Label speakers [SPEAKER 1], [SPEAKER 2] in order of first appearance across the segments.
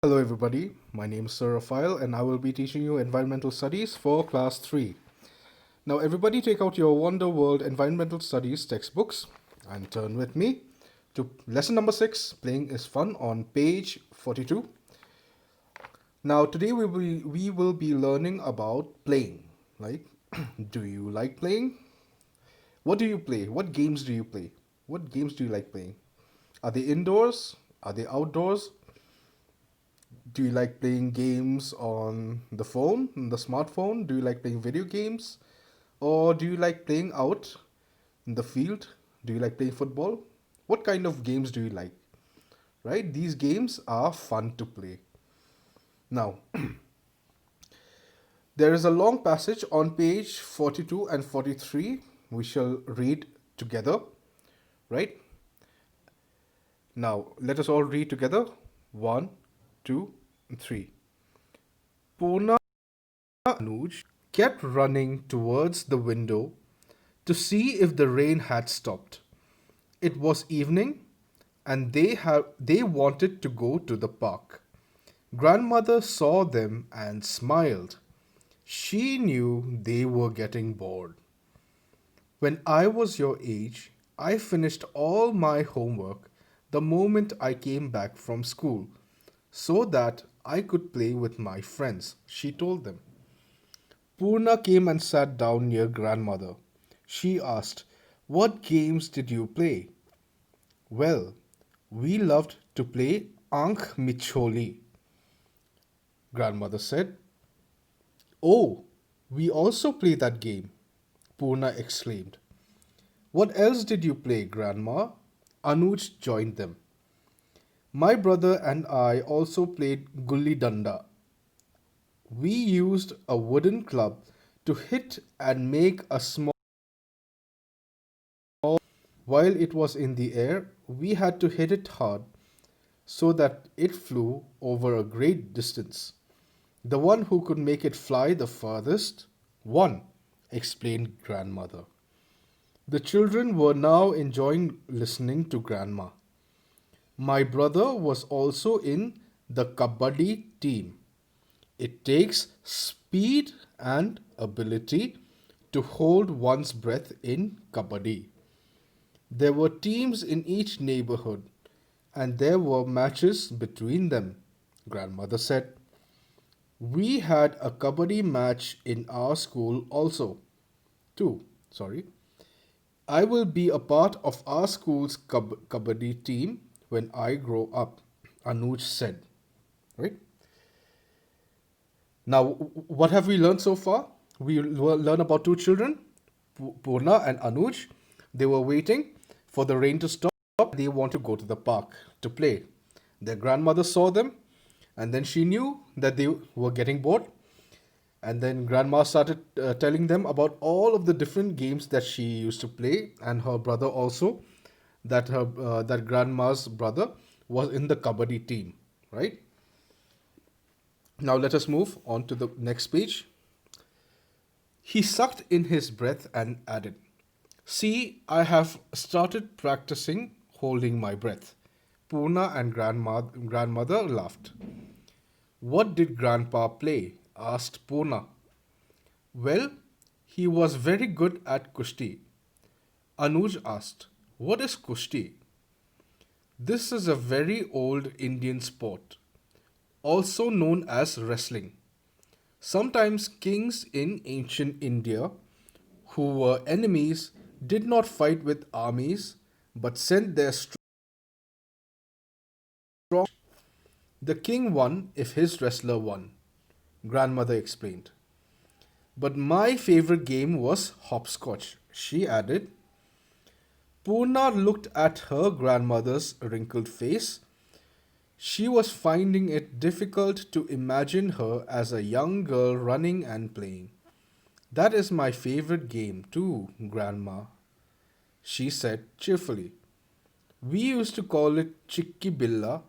[SPEAKER 1] Hello, everybody. My name is Sir Raphael, and I will be teaching you environmental studies for class 3. Now, everybody, take out your Wonder World Environmental Studies textbooks and turn with me to lesson number 6, Playing is Fun, on page 42. Now, today we will be learning about playing. Like, do you like playing? What do you play? What games do you play? What games do you like playing? Are they indoors? Are they outdoors? Do you like playing games on the phone, the smartphone? Do you like playing video games? Or do you like playing out in the field? Do you like playing football? What kind of games do you like? Right? These games are fun to play. Now, there is a long passage on page 42 and 43. We shall read together, right? Now, let us all read together. One, two, three. Purna Anuj kept running towards the window to see if the rain had stopped. It was evening and they wanted to go to the park. Grandmother saw them and smiled. She knew they were getting bored. When I was your age, I finished all my homework the moment I came back from school so that I could play with my friends, she told them. Purna came and sat down near grandmother. She asked, "What games did you play?" "Well, we loved to play Ankh Micholi," grandmother said. "Oh, we also play that game," Purna exclaimed. "What else did you play, grandma?" Anuj joined them. "My brother and I also played Gulli Danda. We used a wooden club to hit and make a small. While it was in the air, we had to hit it hard so that it flew over a great distance. The one who could make it fly the farthest won," explained grandmother. The children were now enjoying listening to grandma. My brother was also in the kabaddi team. It takes speed and ability to hold one's breath in kabaddi. There were teams in each neighborhood, and there were matches between them, grandmother said. We had a kabaddi match in our school also, too. Sorry. I will be a part of our school's kabaddi team when I grow up, Anuj said. Right? Now, what have we learned so far? We learn about two children, Purna and Anuj. They were waiting for the rain to stop. They want to go to the park to play. Their grandmother saw them, and then she knew that they were getting bored. And then grandma started telling them about all of the different games that she used to play, and her brother also. That grandma's brother was in the kabaddi team, right? Now let us move on to the next page. He sucked in his breath and added, "See, I have started practicing holding my breath." Purna and grandmother laughed. "What did grandpa play?" asked Purna. "Well, he was very good at kushti." Anuj asked, "What is kushti?" "This is a very old Indian sport, also known as wrestling. Sometimes kings in ancient India who were enemies did not fight with armies but sent their strong. The king won if his wrestler won," grandmother explained. "But my favorite game was hopscotch," she added. Purna looked at her grandmother's wrinkled face. She was finding it difficult to imagine her as a young girl running and playing. "That is my favorite game too, grandma," she said cheerfully. "We used to call it Chikki Billa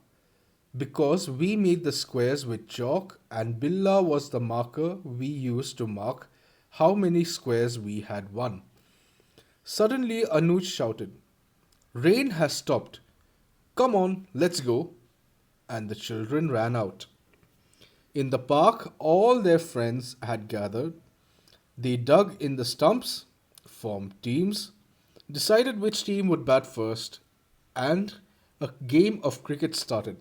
[SPEAKER 1] because we made the squares with chalk and Billa was the marker we used to mark how many squares we had won." Suddenly Anuj shouted, "Rain has stopped. Come on, let's go." and the children ran out. In the park, all their friends had gathered. They dug in the stumps, formed teams, decided which team would bat first, and a game of cricket started.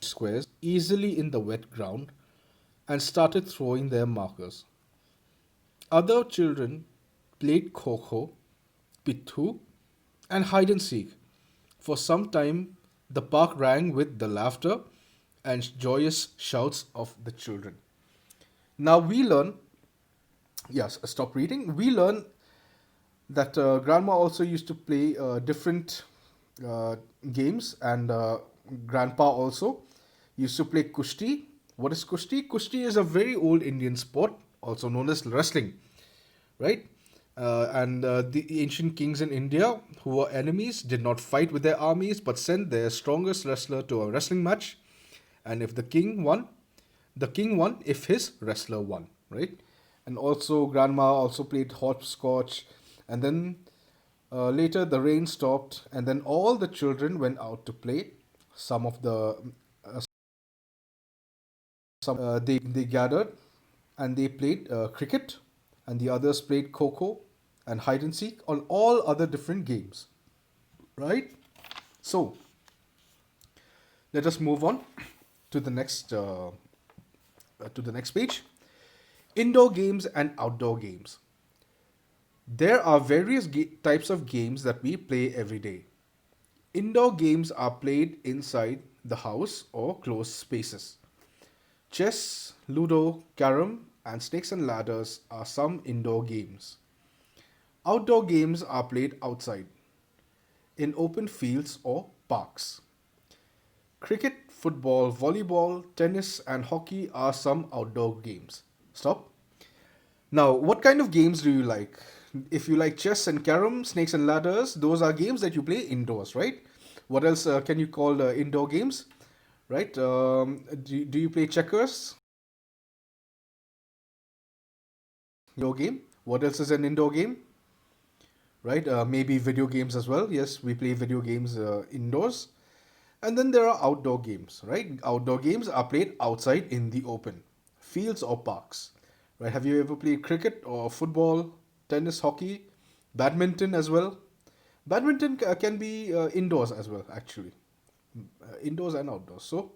[SPEAKER 1] Squares easily in the wet ground and started throwing their markers. Other children played kho, pithu, and hide and seek. For some time, the park rang with the laughter and joyous shouts of the children. Now we learn, yes, stop reading. We learn that grandma also used to play different uh, games, and grandpa also used to play kushti. What is kushti? Kushti is a very old Indian sport, also known as wrestling, right? And the ancient kings in India, who were enemies, did not fight with their armies but sent their strongest wrestler to a wrestling match. And if the king won if his wrestler won, right? And also, grandma also played hopscotch. And then later, the rain stopped, and then all the children went out to play. Some of the they gathered and they played cricket, and the others played kho and hide and seek on all other different games, right? So let us move on to the next page. Indoor games and outdoor games. There are various types of games that we play every day. Indoor games are played inside the house or closed spaces. Chess, Ludo, Carom, and Snakes and Ladders are some indoor games. Outdoor games are played outside, in open fields or parks. Cricket, football, volleyball, tennis, and hockey are some outdoor games. Stop. Now, what kind of games do you like? If you like chess and carom, snakes and ladders, those are games that you play indoors, right? What else can you call indoor games, right? Do you play checkers? Indoor game. What else is an indoor game, right? Maybe video games as well. Yes, we play video games indoors. And then there are outdoor games, right? Outdoor games are played outside in the open, fields or parks, right? Have you ever played cricket or football, tennis, hockey, badminton as well? Badminton can be indoors as well, actually, indoors and outdoors. So,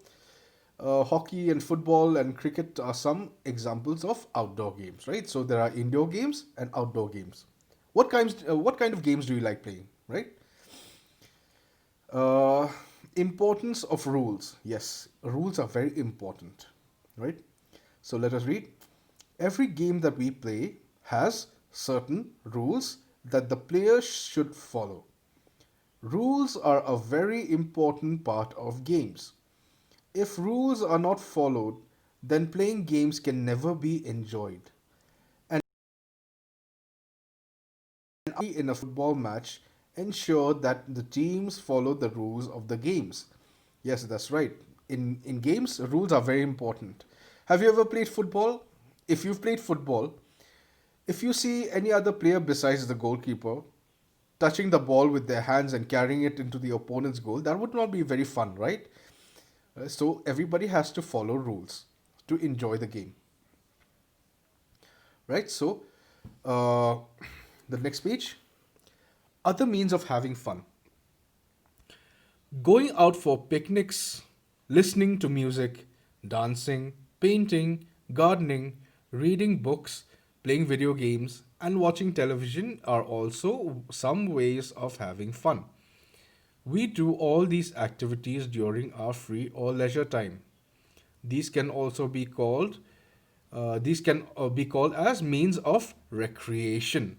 [SPEAKER 1] hockey and football and cricket are some examples of outdoor games, right? So there are indoor games and outdoor games. What kind of games do you like playing, right? Uh, Importance of rules. Yes, rules are very important, right? So let us read. Every game that we play has certain rules that the players should follow. Rules are a very important part of games. If rules are not followed, then playing games can never be enjoyed. And in a football match, ensure that the teams follow the rules of the games. Yes, that's right. In games, rules are very important. Have you ever played football? If you've played football, if you see any other player besides the goalkeeper touching the ball with their hands and carrying it into the opponent's goal, that would not be very fun, right? So everybody has to follow rules to enjoy the game, right? So uh, the next page, other means of having fun. Going out for picnics, listening to music, dancing, painting, gardening, reading books, playing video games, and watching television are also some ways of having fun. We do all these activities during our free or leisure time. These can also be called as means of recreation.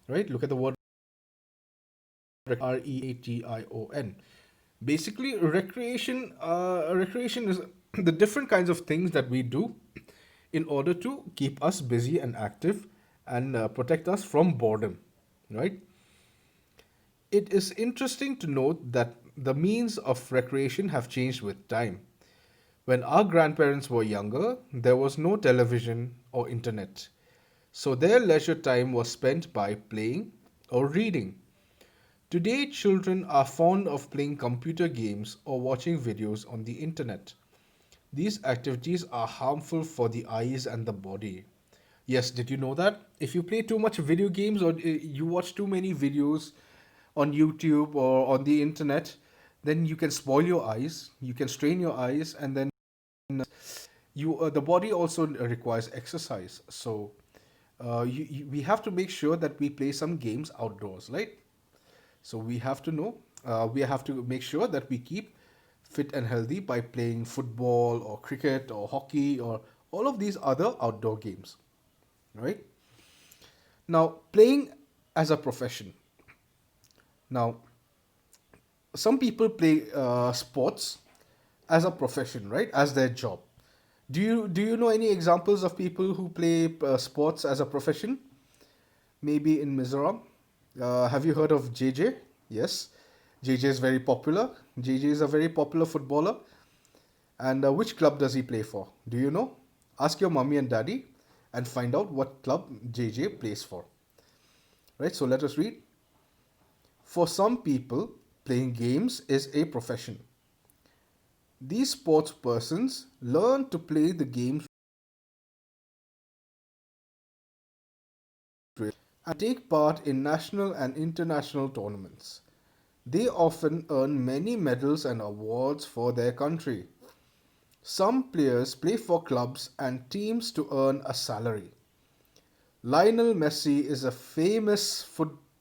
[SPEAKER 1] Right? Look at the word reation. Basically, recreation is the different kinds of things that we do in order to keep us busy and active and protect us from boredom. Right? It is interesting to note that the means of recreation have changed with time. When our grandparents were younger, there was no television or internet, so their leisure time was spent by playing or reading. Today, children are fond of playing computer games or watching videos on the internet. These activities are harmful for the eyes and the body. Yes, did you know that? If you play too much video games or you watch too many videos on YouTube or on the internet, then you can spoil your eyes, you can strain your eyes, and then you the body also requires exercise. So we have to make sure that we play some games outdoors, right? So we have to know, we have to make sure that we keep fit and healthy by playing football or cricket or hockey or all of these other outdoor games, right? Now, playing as a profession. Now, some people play sports as a profession, right? As their job. Do you know any examples of people who play sports as a profession? Maybe in Mizoram. Have you heard of JJ? Yes, JJ is very popular. JJ is a very popular footballer. And which club does he play for? Do you know? Ask your mommy and daddy and find out what club JJ plays for. Right? So let us read. For some people, playing games is a profession. These sports persons learn to play the games and take part in national and international tournaments. They often earn many medals and awards for their country. Some players play for clubs and teams to earn a salary. Lionel Messi is a famous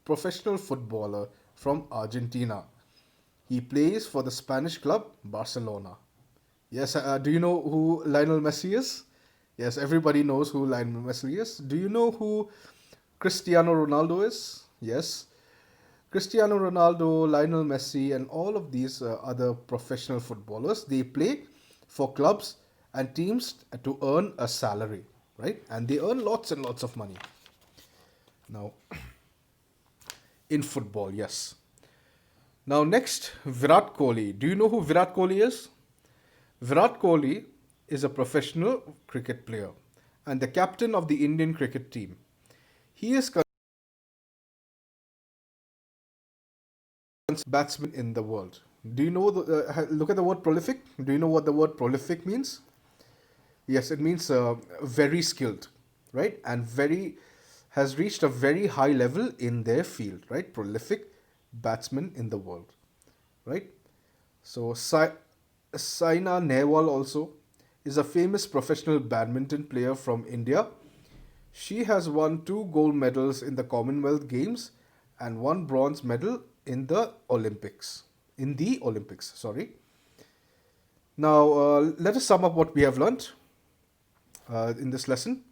[SPEAKER 1] professional footballer from Argentina. He plays for the Spanish club Barcelona. Yes, do you know who Lionel Messi is? Yes, everybody knows who Lionel Messi is. Do you know who Cristiano Ronaldo is? Yes, Cristiano Ronaldo, Lionel Messi, and all of these other professional footballers, they play for clubs and teams to earn a salary, right? And they earn lots and lots of money. Now, in football, yes. Now, next, Virat Kohli. Do you know who Virat Kohli is? Virat Kohli is a professional cricket player and the captain of the Indian cricket team. He is batsman in the world. Do you know look at the word prolific? Do you know what the word prolific means? Yes, it means very skilled, right? And very has reached a very high level in their field, right? Prolific batsman in the world, right? So Saina Nehwal also is a famous professional badminton player from India. She has won two gold medals in the Commonwealth Games and one bronze medal in the Olympics. In the Olympics, sorry. Now, let us sum up what we have learnt in this lesson.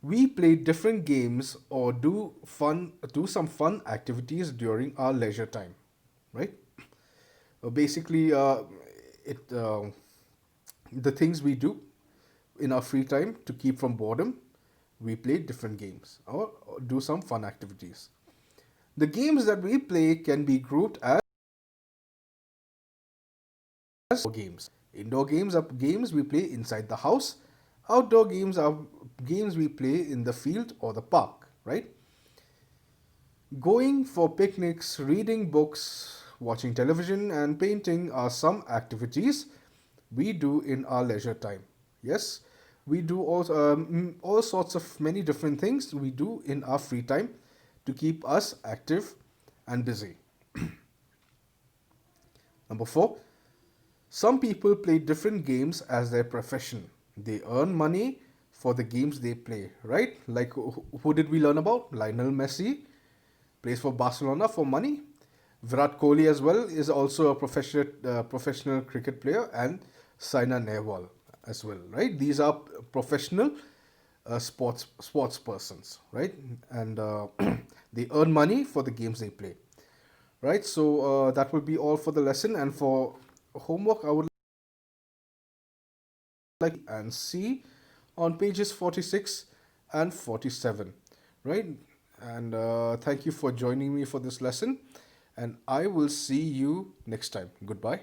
[SPEAKER 1] We play different games or do some fun activities during our leisure time, right? Basically, it the things we do in our free time to keep from boredom, we play different games or do some fun activities. The games that we play can be grouped as games. Indoor games are games we play inside the house. Outdoor games are games we play in the field or the park, right? Going for picnics, reading books, watching television, and painting are some activities we do in our leisure time. Yes, we do all sorts of many different things we do in our free time to keep us active and busy. Number four, some people play different games as their profession. They earn money for the games they play, right? Like who did we learn about? Lionel Messi plays for Barcelona for money. Virat Kohli as well is also a professional cricket player, and Saina Nehwal as well, right? These are professional sports persons, right? And they earn money for the games they play, right? So that will be all for the lesson. And for homework, I would like and see on pages 46 and 47, right? And thank you for joining me for this lesson, and I will see you next time. Goodbye.